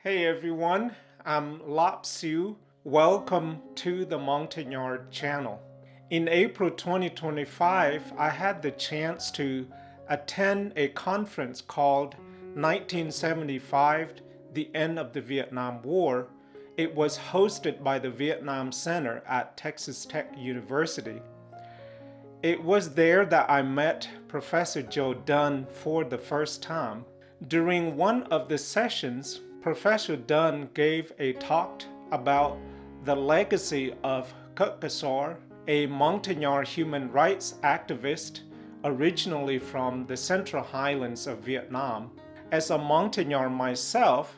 Hey everyone, I'm Lop Siu. Welcome to the Montagnard Channel. In April 2025, I had the chance to attend a conference called 1975, The End of the Vietnam War. It was hosted by the Vietnam Center at Texas Tech University. It was there that I met Professor Joe Dunn for the first time. During one of the sessions, Professor Dunn gave a talk about the legacy of Kok Ksor, a Montagnard human rights activist originally from the central highlands of Vietnam. As a Montagnard myself,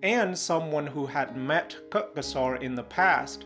and someone who had met Kok Ksor in the past,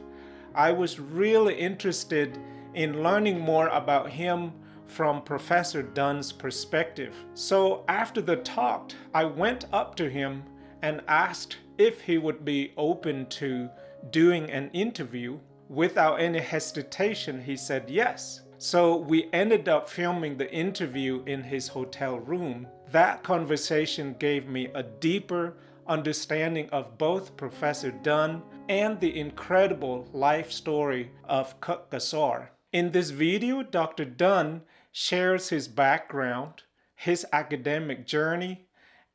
I was really interested in learning more about him from Professor Dunn's perspective. So after the talk, I went up to him and asked if he would be open to doing an interview. Without any hesitation, he said yes. So we ended up filming the interview in his hotel room. That conversation gave me a deeper understanding of both Professor Dunn and the incredible life story of Kok Ksor. In this video, Dr. Dunn shares his background, his academic journey,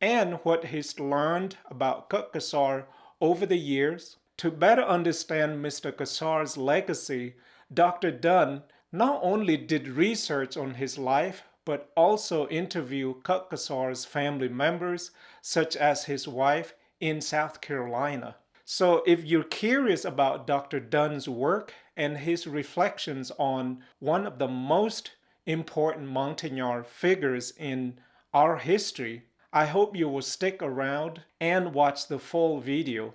and what he's learned about Kok Ksor over the years. To better understand Mr. Ksor's legacy, Dr. Dunn not only did research on his life, but also interviewed Kok Ksor's family members, such as his wife in South Carolina. So if you're curious about Dr. Dunn's work and his reflections on one of the most important Montagnard figures in our history, I hope you will stick around and watch the full video.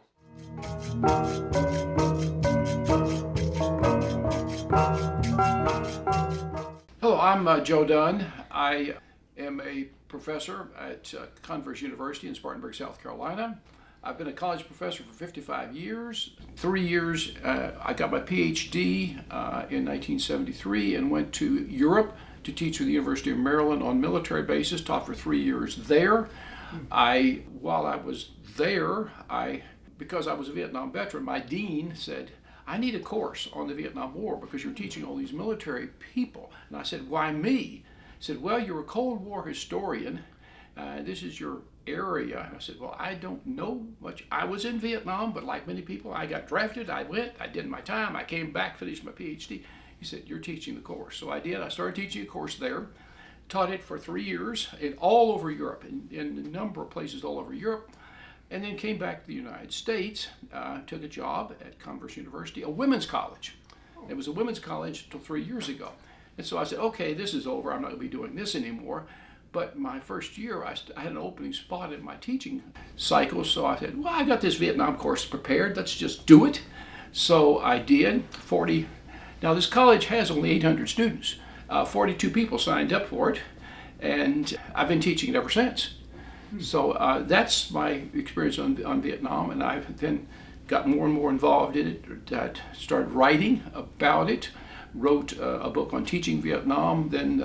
Hello, I'm Joe Dunn. I am a professor at Converse University in Spartanburg, South Carolina. I've been a college professor for 55 years. 3 years, I got my PhD in 1973 and went to Europe to teach at the University of Maryland on military bases, taught for 3 years there. While I was there, because I was a Vietnam veteran, my dean said, I need a course on the Vietnam War because you're teaching all these military people. And I said, why me? He said, well, you're a Cold War historian. This is your area. And I said, well, I don't know much. I was in Vietnam, but like many people, I got drafted. I went, I did my time. I came back, finished my PhD. He said, you're teaching the course. So I did. I started teaching a course there, taught it for 3 years all over Europe, in a number of places all over Europe, and then came back to the United States, took a job at Converse University, a women's college. It was a women's college until 3 years ago. And so I said, okay, this is over. I'm not going to be doing this anymore. But my first year, I had an opening spot in my teaching cycle, so I said, well, I got this Vietnam course prepared. Let's just do it. So I did. Now, this college has only 800 students. 42 people signed up for it, and I've been teaching it ever since. So that's my experience on Vietnam, and I've then got more and more involved in it, started writing about it, wrote a book on teaching Vietnam, then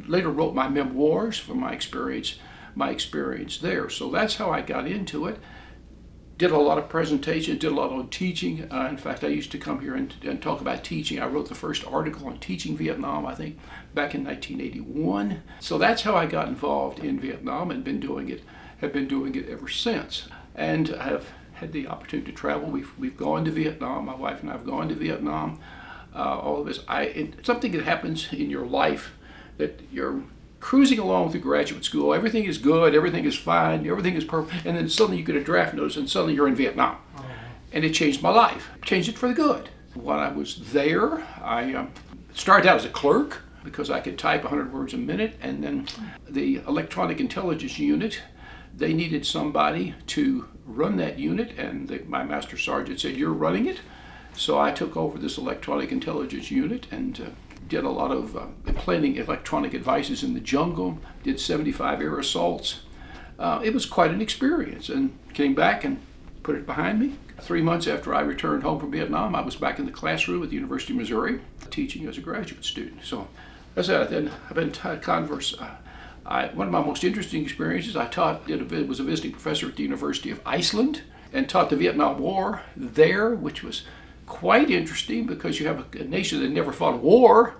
later wrote my memoirs from my experience there. So that's how I got into it. Did a lot of presentations, did a lot of teaching. In fact, I used to come here and talk about teaching. I wrote the first article on teaching Vietnam, I think, back in 1981. So that's how I got involved in Vietnam and have been doing it ever since. And I have had the opportunity to travel. We've gone to Vietnam. My wife and I have gone to Vietnam. All of this. Something that happens in your life that you're cruising along through graduate school, everything is good, everything is fine, everything is perfect, and then suddenly you get a draft notice and suddenly you're in Vietnam. Oh. And it changed my life, changed it for the good. When I was there, I started out as a clerk because I could type 100 words a minute, and then the electronic intelligence unit, they needed somebody to run that unit, and my master sergeant said, you're running it. So I took over this electronic intelligence unit and did a lot of planning electronic devices in the jungle, did 75 air assaults. It was quite an experience, and came back and put it behind me. 3 months after I returned home from Vietnam, I was back in the classroom at the University of Missouri teaching as a graduate student. So as I said, I've been at Converse. One of my most interesting experiences, was a visiting professor at the University of Iceland. and taught the Vietnam War there, which was quite interesting because you have a nation that never fought a war,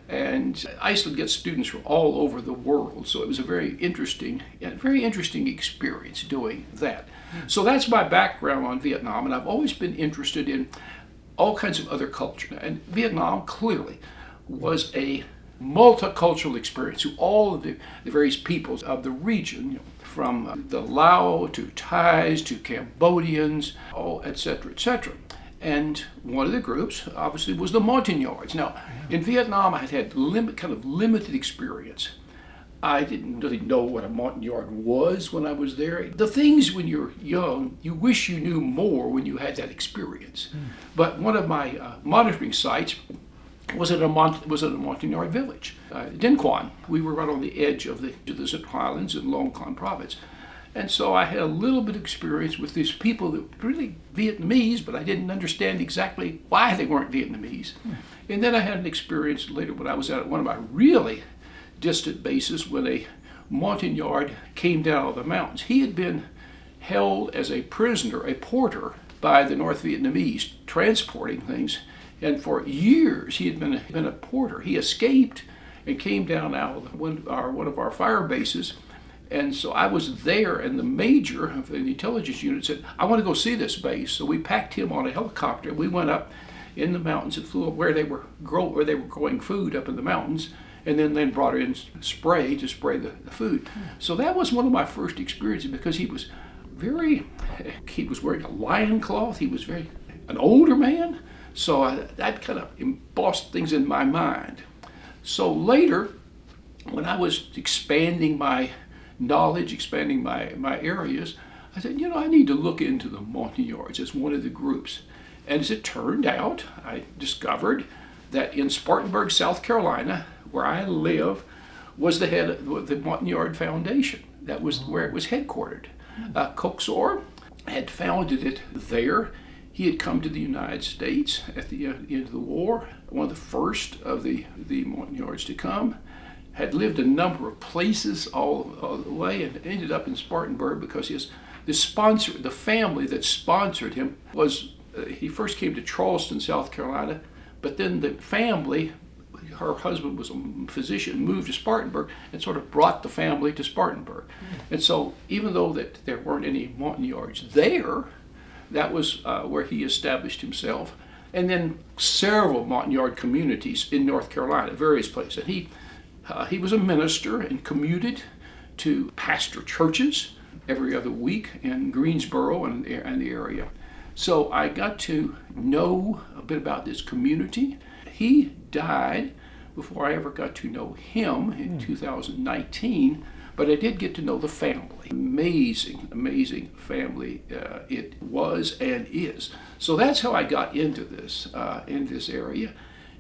and Iceland gets students from all over the world. So it was a very interesting experience doing that. So that's my background on Vietnam, and I've always been interested in all kinds of other culture. And Vietnam clearly was a multicultural experience to all of the various peoples of the region, from the Lao to Thais to Cambodians, etc., etc. And one of the groups, obviously, was the Montagnards. Now, in Vietnam, I had limited experience. I didn't really know what a Montagnard was when I was there. The things when you're young, you wish you knew more when you had that experience. But one of my monitoring sites was at a Montagnard village, Dunn. We were right on the edge of the Highlands in Long Con province. And so I had a little bit of experience with these people that were really Vietnamese, but I didn't understand exactly why they weren't Vietnamese. And then I had an experience later when I was at one of my really distant bases when a Montagnard came down out of the mountains. He had been held as a prisoner, a porter, by the North Vietnamese, transporting things. And for years he had been a porter. He escaped and came down out of one of our fire bases. And so I was there, and the major of the intelligence unit said, "I want to go see this base." So we packed him on a helicopter. We went up in the mountains and flew up where they were growing food up in the mountains, and then brought in spray to spray the food. So that was one of my first experiences, because he was wearing a lion cloth. He was an older man. So that kind of embossed things in my mind. So later, when I was expanding my knowledge, expanding my areas, I said, I need to look into the Montagnards as one of the groups. And as it turned out, I discovered that in Spartanburg, South Carolina, where I live, was the head of the Montagnard Foundation. That was where it was headquartered. Kok Ksor had founded it there. He had come to the United States at the end of the war, one of the first of the Montagnards to come, had lived a number of places all the way, and ended up in Spartanburg because the family that sponsored him was, he first came to Charleston, South Carolina, but then the family, her husband was a physician, moved to Spartanburg and sort of brought the family to Spartanburg. And so even though that there weren't any Montagnards there, that was where he established himself. And then several Montagnard communities in North Carolina, various places. And he was a minister and commuted to pastor churches every other week in Greensboro and the area. So I got to know a bit about this community. He died before I ever got to know him in 2019, but I did get to know the family. Amazing family it was and is. So that's how I got into this area,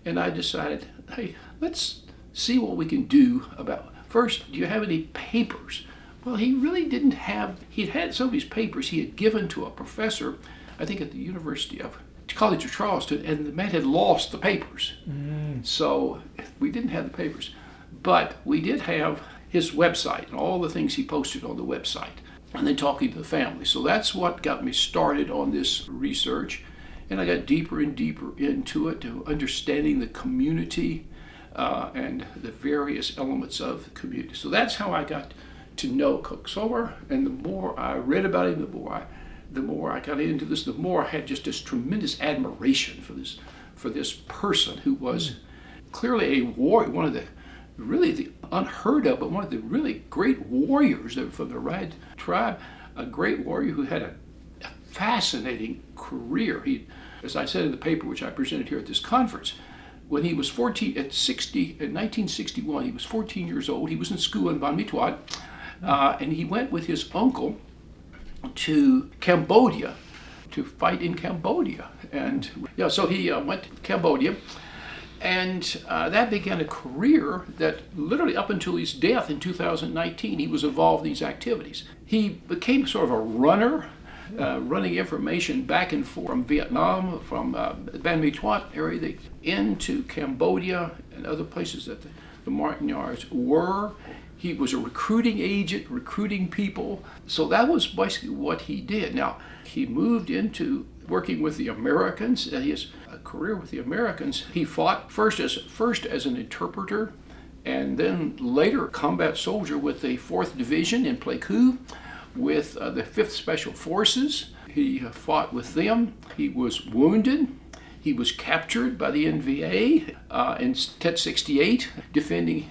and I decided, hey, let's see what we can do about. First, do you have any papers? Well, he really didn't have. He'd had some of his papers he had given to a professor, I think at the College of Charleston, and the man had lost the papers. So we didn't have the papers, but we did have his website and all the things he posted on the website, and then talking to the family. So that's what got me started on this research, and I got deeper and deeper into it, to understanding the community and the various elements of the community. So that's how I got to know Kok Ksor, and the more I read about him, the more I got into this, the more I had just this tremendous admiration for this person who was clearly a warrior, one of the unheard of, but one of the really great warriors from the Red tribe, a great warrior who had a fascinating career. He, as I said in the paper which I presented here at this conference, when he was 14, in 1961, he was 14 years old. He was in school in Ban Mi Tuot, and he went with his uncle to Cambodia to fight in Cambodia. And so he went to Cambodia, and that began a career that literally up until his death in 2019, he was involved in these activities. He became sort of a runner, running information back and forth from Vietnam, from Ban Mi Tuot area, into Cambodia and other places that the Montagnards were. He was a recruiting agent, recruiting people. So that was basically what he did. Now, he moved into working with the Americans. His career with the Americans, he fought first as an interpreter, and then later combat soldier with the 4th Division in Pleiku, with the 5th Special Forces. He fought with them. He was wounded. He was captured by the NVA in Tet 68, defending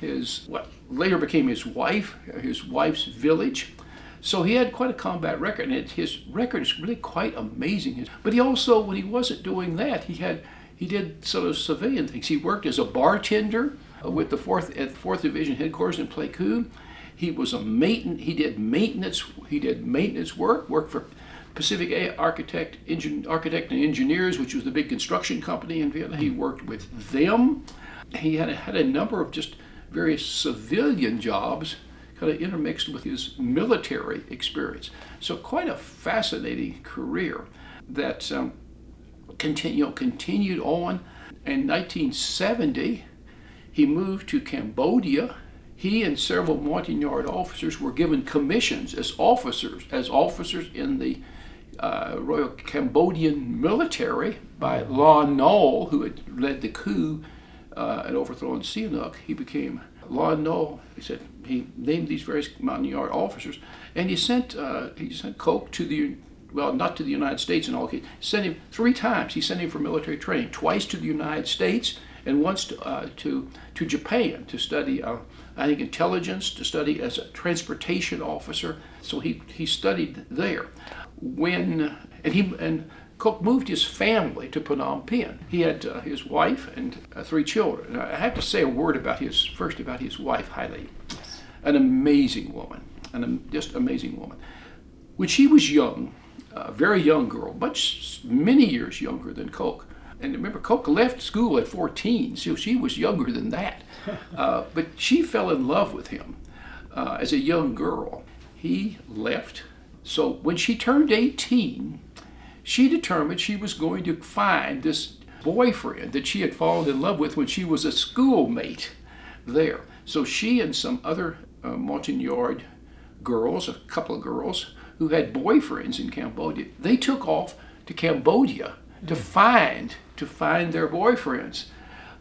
what later became his wife's village. So he had quite a combat record, and his record is really quite amazing. But he also, when he wasn't doing that, he did sort of civilian things. He worked as a bartender with the 4th Division headquarters in Pleiku. He was he did maintenance work for Pacific Architect and Engineers, which was the big construction company in Vietnam. He worked with them. He had a number of just various civilian jobs kind of intermixed with his military experience. So quite a fascinating career that continued on. In 1970, he moved to Cambodia. He and several Montagnard officers were given commissions as officers in the Royal Cambodian military by Lon Nol, who had led the coup and overthrown Sihanouk. He became Lon Nol. He named these various Montagnard officers, and he sent Kok to not to the United States in all cases. Sent him 3 times. He sent him for military training, twice to the United States and once to Japan to study, I think, intelligence, to study as a transportation officer. So he studied there. And Kok moved his family to Phnom Penh. He had his wife and 3 children. Now, I have to say a word about his wife, Highlands. An amazing woman, just amazing woman. When she was young, a very young girl, many years younger than Kok. And remember, Kok left school at 14, so she was younger than that. But she fell in love with him as a young girl. He left. So when she turned 18, she determined she was going to find this boyfriend that she had fallen in love with when she was a schoolmate there. So she and some other Montagnard girls, a couple of girls who had boyfriends in Cambodia, they took off to Cambodia to find their boyfriends.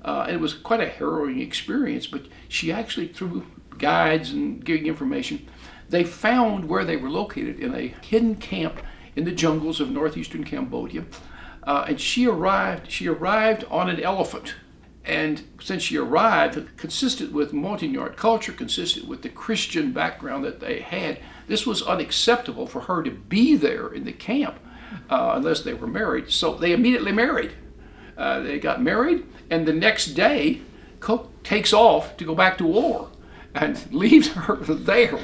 And it was quite a harrowing experience, but she actually, through guides and giving information, they found where they were located in a hidden camp in the jungles of northeastern Cambodia. And she arrived on an elephant. And since she arrived, consistent with Montagnard culture, consistent with the Christian background that they had, this was unacceptable for her to be there in the camp unless they were married. So they immediately married. They got married, and the next day, Kok takes off to go back to war and leaves her there.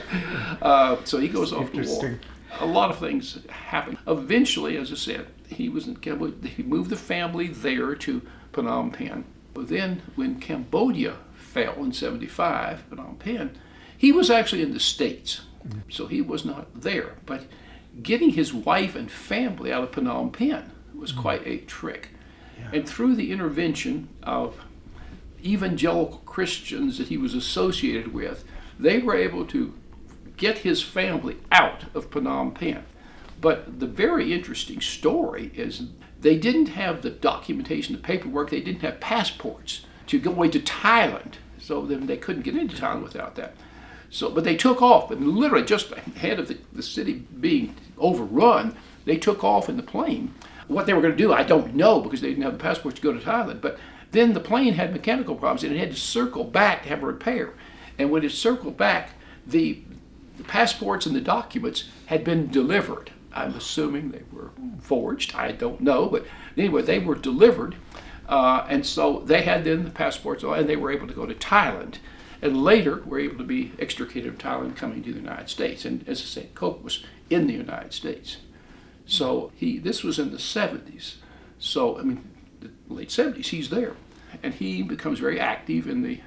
So he goes off to war. A lot of things happened. Eventually, as I said, he was in Cambodia. He moved the family there to Phnom Penh. Then, when Cambodia fell in '75, Phnom Penh, he was actually in the States, so he was not there. But getting his wife and family out of Phnom Penh was quite a trick. Yeah. And through the intervention of evangelical Christians that he was associated with, they were able to get his family out of Phnom Penh. But the very interesting story is they didn't have the documentation, the paperwork, they didn't have passports to go away to Thailand. So then they couldn't get into Thailand without that. So, but they took off, and literally just ahead of the city being overrun, they took off in the plane. What they were going to do, I don't know, because they didn't have the passports to go to Thailand. But then the plane had mechanical problems, and it had to circle back to have a repair. And when it circled back, the passports and the documents had been delivered. I'm assuming they were forged. I don't know, but anyway, they were delivered, and so they had then the passports, and they were able to go to Thailand, and later were able to be extricated from Thailand, coming to the United States. And as I say, Kok was in the United States, so this was in the '70s. So I mean, the late '70s, he's there, and he becomes very active in the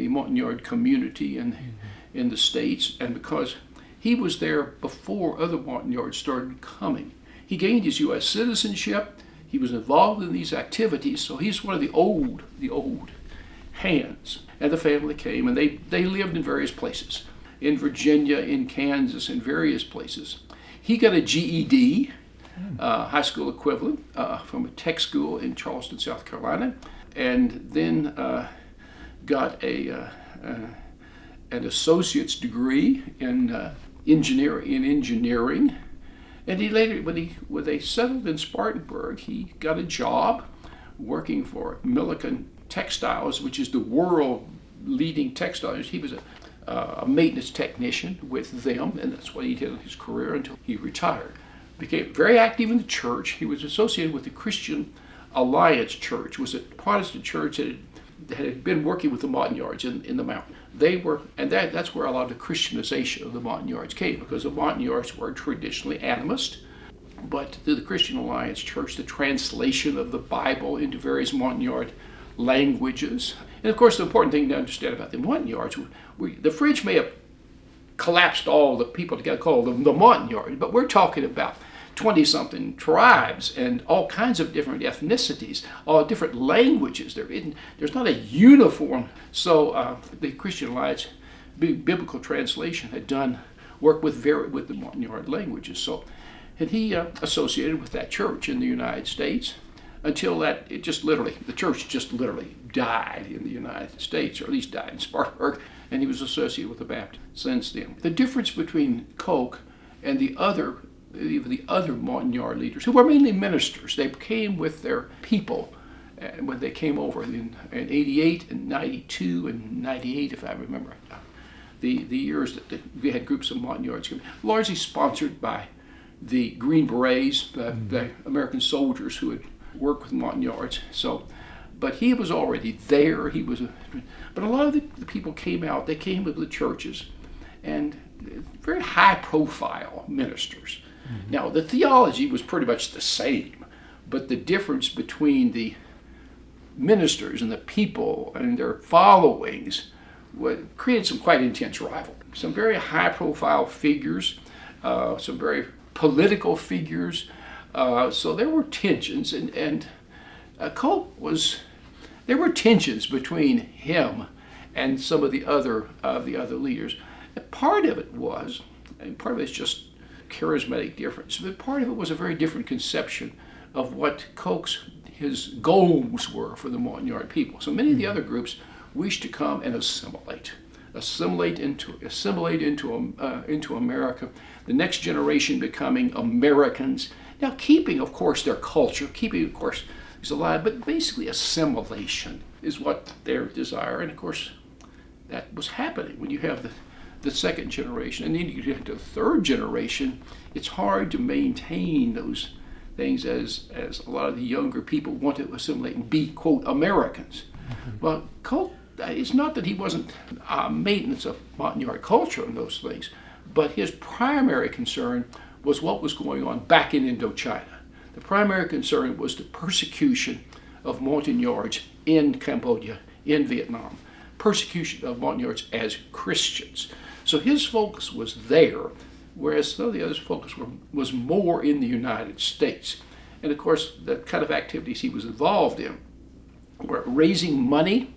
Montagnard community and in the States, and because he was there before other Montagnards started coming. He gained his U.S. citizenship. He was involved in these activities, so he's one of the old hands. And the family came, and they lived in various places, in Virginia, in Kansas, in various places. He got a GED, high school equivalent, from a tech school in Charleston, South Carolina, and then got an associate's degree in engineering. And he later, when they settled in Spartanburg, he got a job working for Milliken Textiles, which is the world leading textile. He was a maintenance technician with them, and that's what he did in his career until he retired. Became very active in the church. He was associated with the Christian Alliance Church, which was a Protestant church that had been working with the Montagnards in the mountain. That's where a lot of the Christianization of the Montagnards came, because the Montagnards were traditionally animist, but through the Christian Alliance Church, the translation of the Bible into various Montagnard languages. And of course, the important thing to understand about the Montagnards, the French may have collapsed all the people together, called them the Montagnards, but we're talking about 20-something tribes and all kinds of different ethnicities, all different languages. There's not a uniform. So the Christian Alliance Biblical Translation had done work with the Montagnard languages. So, and he associated with that church in the United States until the church just literally died in the United States, or at least died in Spartanburg, and he was associated with the Baptist since then. The difference between Kok and the other Montagnard leaders, who were mainly ministers, they came with their people when they came over in 88 and 92 and 98, if I remember the years that we had groups of Montagnards, largely sponsored by the Green Berets, the American soldiers who had worked with Montagnards. So, but he was already there. But a lot of the people came out. They came with the churches, and very high-profile ministers. Mm-hmm. Now, the theology was pretty much the same, but the difference between the ministers and the people and their followings created some quite intense rivalry. Some very high-profile figures, some very political figures. So there were tensions, and Kok there were tensions between him and some of the other leaders. And part of it was, and part of it's just charismatic difference, but part of it was a very different conception of what his goals were for the Montagnard people. So many of the other groups wished to come and assimilate into America. The next generation becoming Americans. Now, keeping, of course, their culture, keeping, of course, is alive, but basically assimilation is what their desire. And of course, that was happening when you have the second generation. And then you get to the third generation, it's hard to maintain those things as a lot of the younger people want to assimilate and be, quote, Americans. Mm-hmm. Well, Kok, it's not that he wasn't maintenance of Montagnard culture and those things, but his primary concern was what was going on back in Indochina. The primary concern was the persecution of Montagnards in Cambodia, in Vietnam, persecution of Montagnards as Christians. So his focus was there, whereas some of the others' focus was more in the United States. And of course, the kind of activities he was involved in were raising money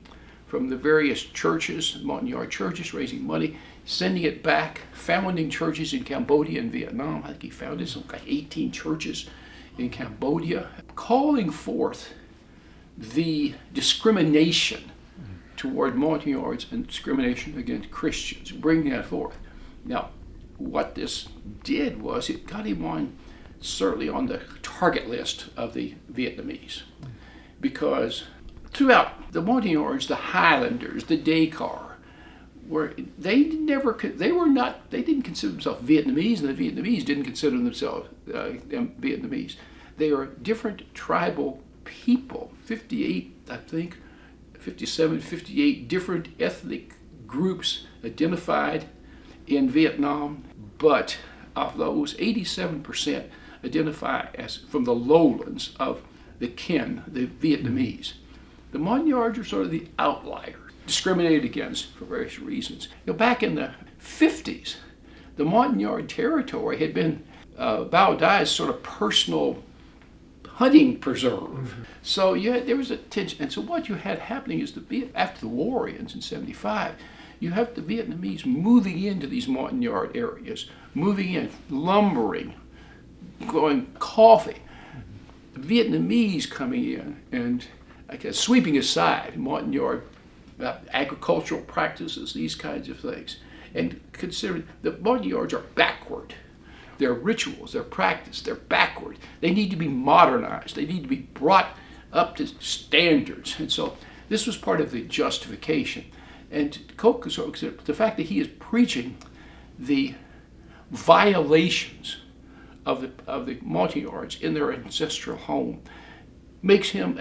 from the various churches, Montagnard churches, raising money, sending it back, founding churches in Cambodia and Vietnam. I think he founded some like 18 churches in Cambodia, calling forth the discrimination toward Montagnards and discrimination against Christians, bringing that forth. Now, what this did was it got him certainly on the target list of the Vietnamese, because throughout the Montagnards, the Highlanders, the Dakar, they didn't consider themselves Vietnamese, and the Vietnamese didn't consider themselves Vietnamese. They are different tribal people, 58, I think, 57, 58 different ethnic groups identified in Vietnam, but of those, 87% identify as from the lowlands of the Vietnamese. The Montagnards are sort of the outlier, discriminated against for various reasons. Back in the 50s, the Montagnard territory had been Bao Dai's sort of personal hunting preserve. So there was a tension. And so what you had happening is after the war ends in 75, you have the Vietnamese moving into these Montagnard areas, moving in, lumbering, growing coffee. Vietnamese coming in and I guess sweeping aside Montagnard agricultural practices, these kinds of things, and considering the Montagnards are backward. Their rituals, their practice, they're backward. They need to be modernized. They need to be brought up to standards. And so this was part of the justification. And Kok Ksor, the fact that he is preaching the violations of the Montagnards in their ancestral home makes him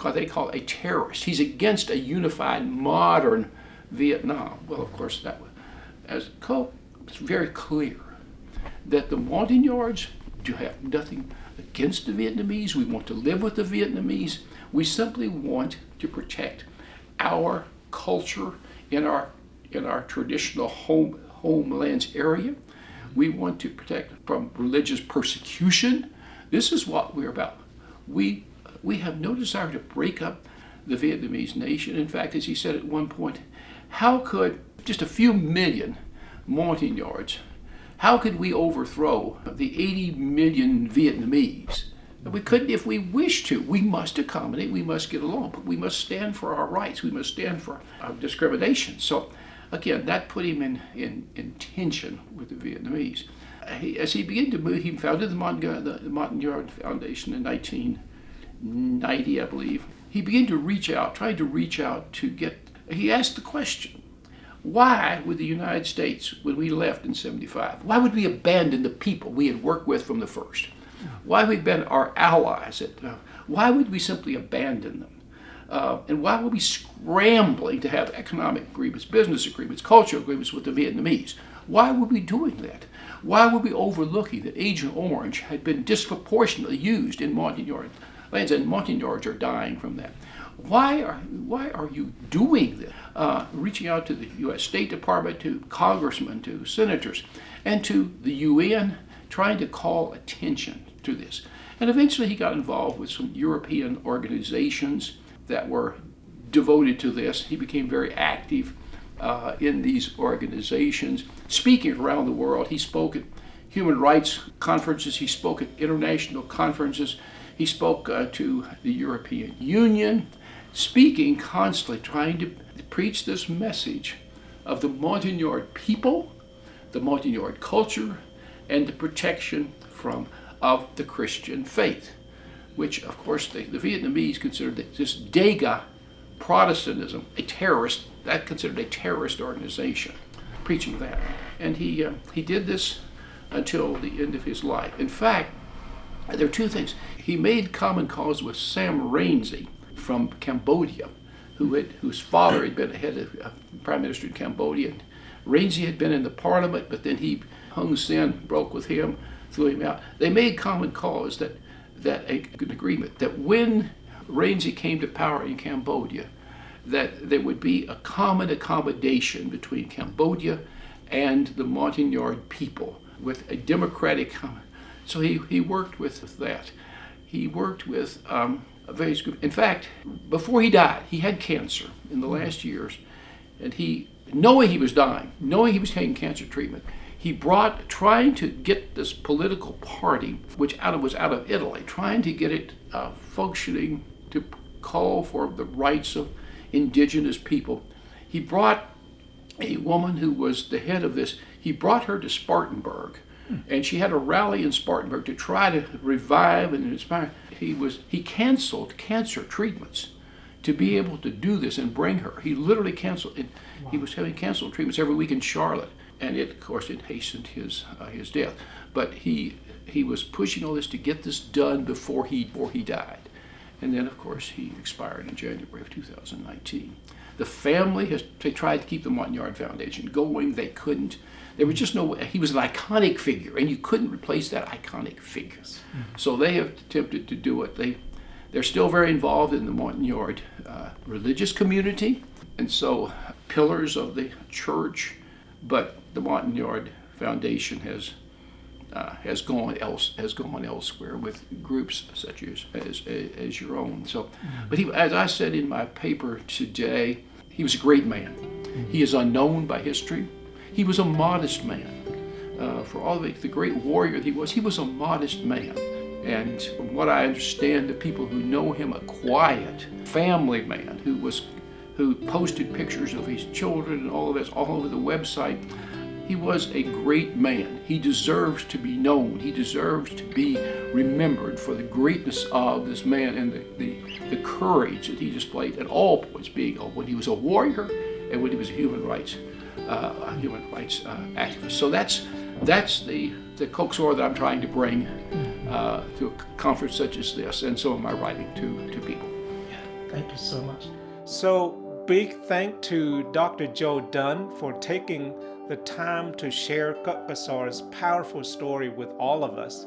what they call a terrorist. He's against a unified modern Vietnam. Well, of course, as Kok, it's very clear that the Montagnards do have nothing against the Vietnamese. We want to live with the Vietnamese. We simply want to protect our culture in our traditional homelands area. We want to protect from religious persecution. This is what we're about. We have no desire to break up the Vietnamese nation. In fact, as he said at one point, how could just a few million Montagnards, how could we overthrow the 80 million Vietnamese? We couldn't if we wished to. We must accommodate, we must get along, but we must stand for our rights, we must stand for our discrimination. So again, that put him in tension with the Vietnamese. As he began to move, he founded the Montagnard Foundation in 1990, I believe. He began to tried to reach out he asked the question, why would the United States, when we left in 75, why would we abandon the people we had worked with from the first? Why would we abandon our allies? Why would we simply abandon them? And why would we scrambling to have economic agreements, business agreements, cultural agreements with the Vietnamese? Why would we doing that? Why would we overlooking that Agent Orange had been disproportionately used in Montagnard lands, and Montagnards are dying from that? Why are you doing this? Reaching out to the U.S. State Department, to congressmen, to senators, and to the UN, trying to call attention to this. And eventually he got involved with some European organizations that were devoted to this. He became very active in these organizations, speaking around the world. He spoke at human rights conferences. He spoke at international conferences. He spoke to the European Union, speaking constantly, trying to preach this message of the Montagnard people, the Montagnard culture, and the protection of the Christian faith, which, of course, the Vietnamese considered this Dega Protestantism considered a terrorist organization, preaching that. And he did this until the end of his life. In fact, there are two things. He made common cause with Sam Rainsy from Cambodia, whose father had been head of prime minister in Cambodia. Rainsy had been in the parliament, but then Hung Sen broke with him, threw him out. They made common cause that an agreement that when Rainsy came to power in Cambodia, that there would be a common accommodation between Cambodia and the Montagnard people with a democratic. So he worked with that. He worked with various groups. In fact, before he died, he had cancer in the last years, and knowing he was dying, knowing he was taking cancer treatment, trying to get this political party, which was out of Italy, trying to get it functioning to call for the rights of indigenous people. He brought a woman who was the head of this. He brought her to Spartanburg, and she had a rally in Spartanburg to try to revive and inspire. He canceled cancer treatments to be able to do this and bring her. He literally canceled it. Wow. He was having canceled treatments every week in Charlotte, and it hastened his death. But he was pushing all this to get this done before he died. And then, of course, he expired in January of 2019. The family they tried to keep the Montagnard Foundation going. They couldn't. There was just no way. He was an iconic figure, and you couldn't replace that iconic figure. Mm-hmm. So they have attempted to do it. They're still very involved in the Montagnard religious community, and so pillars of the church. But the Montagnard Foundation has has gone elsewhere with groups such as your own. So, but he, as I said in my paper today, he was a great man. He is unknown by history. He was a modest man. For all the great warrior that he was a modest man. And from what I understand, the people who know him, a quiet family man who posted pictures of his children and all of this all over the website. He was a great man. He deserves to be known. He deserves to be remembered for the greatness of this man and the courage that he displayed at all points, being when he was a warrior and when he was a human rights activist. So that's the Kok Ksor that I'm trying to bring to a conference such as this, and so am I writing to people. Yeah, thank you so much. So big thank to Dr. Joe Dunn for taking the time to share Kok Ksor's powerful story with all of us.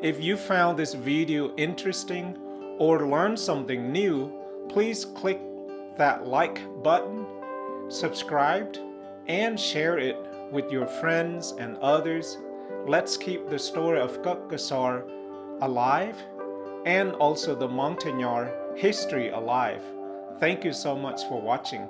If you found this video interesting or learned something new, please click that like button, subscribe, and share it with your friends and others. Let's keep the story of Kok Ksor alive and also the Montagnard history alive. Thank you so much for watching.